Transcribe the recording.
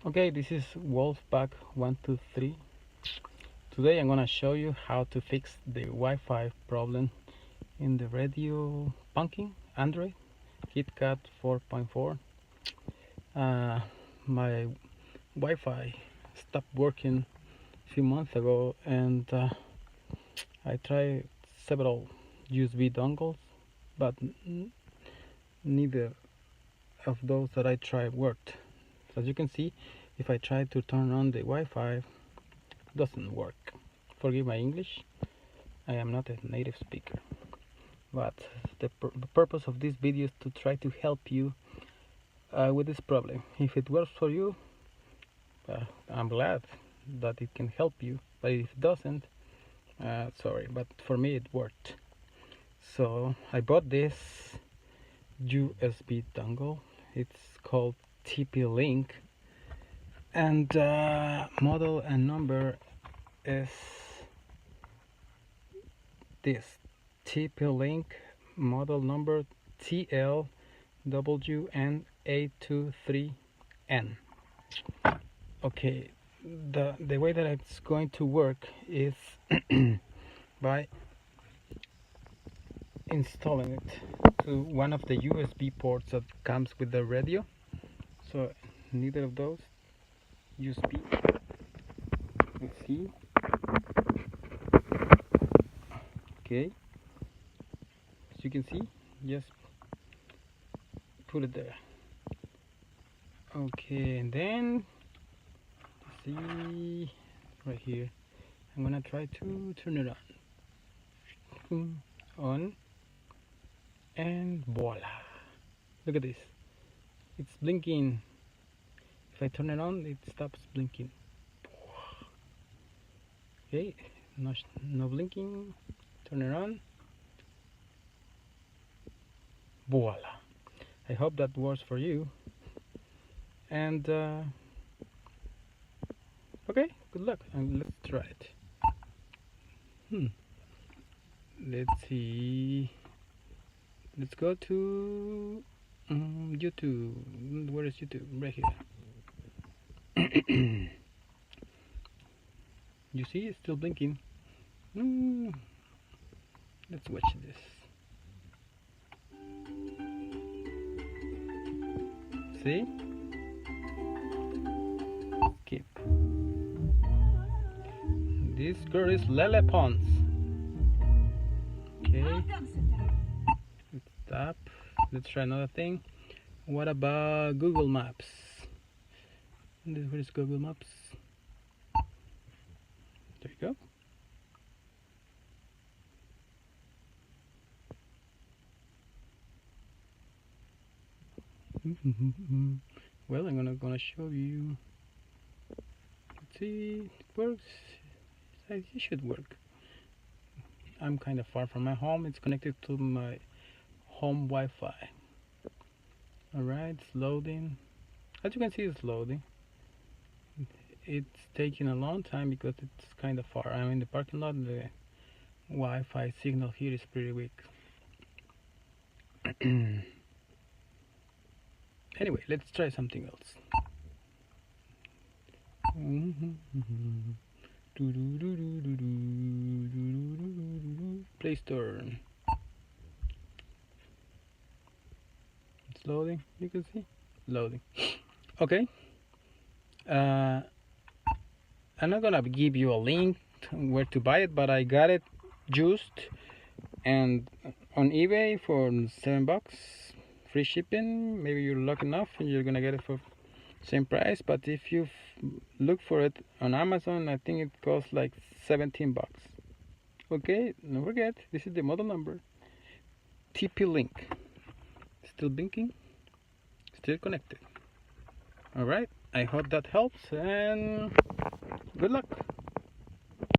Okay, this is Wolfpack123. Today I'm gonna show you how to fix the Wi-Fi problem in the radio Punking Android KitKat 4.4. My Wi-Fi stopped working a few months ago, and I tried several USB dongles, but neither of those that I tried worked. So as you can see, if I try to turn on the Wi-Fi, it doesn't work. Forgive my English, I am not a native speaker, but the purpose of this video is to try to help you with this problem. If it works for you, I'm glad that it can help you, but if it doesn't, sorry, but for me it worked. So I bought this USB dongle. It's called TP-Link, and model and number is this TP-Link model number TL-WN823N. Okay, the way that it's going to work is by installing it to one of the USB ports that comes with the radio. So neither of those, USB, let's see. Okay, as you can see, just put it there. Okay, and then see right here, I'm gonna try to turn it on, and voila, look at this, it's blinking. If I turn it on, it stops blinking. Okay, no blinking. Turn it on. Voila. I hope that works for you. And okay, good luck, and let's try it. Let's see. Let's go to YouTube. Where is YouTube? Right here. You see, it's still blinking. Let's watch this. See? Skip. This girl is Lele Pons. Okay. Let's stop. Let's try another thing. What about Google Maps? Where is Google Maps? There you go. Well, I'm gonna show you. Let's see, it works. It should work. I'm kind of far from my home. It's connected to my home Wi-Fi. Alright, it's loading. As you can see, it's loading. It's taking a long time because it's kind of far. I'm in the parking lot. The Wi-Fi signal here is pretty weak. Anyway, let's try something else. Play Store. It's loading. You can see loading. Okay. I'm not gonna give you a link to where to buy it, but I got it used and on eBay for $7, free shipping. Maybe you're lucky enough and you're gonna get it for same price, but if you look for it on Amazon, I think it costs like $17. Okay, don't forget, this is the model number TP-Link. Still blinking, still connected. Alright, I hope that helps, and good luck.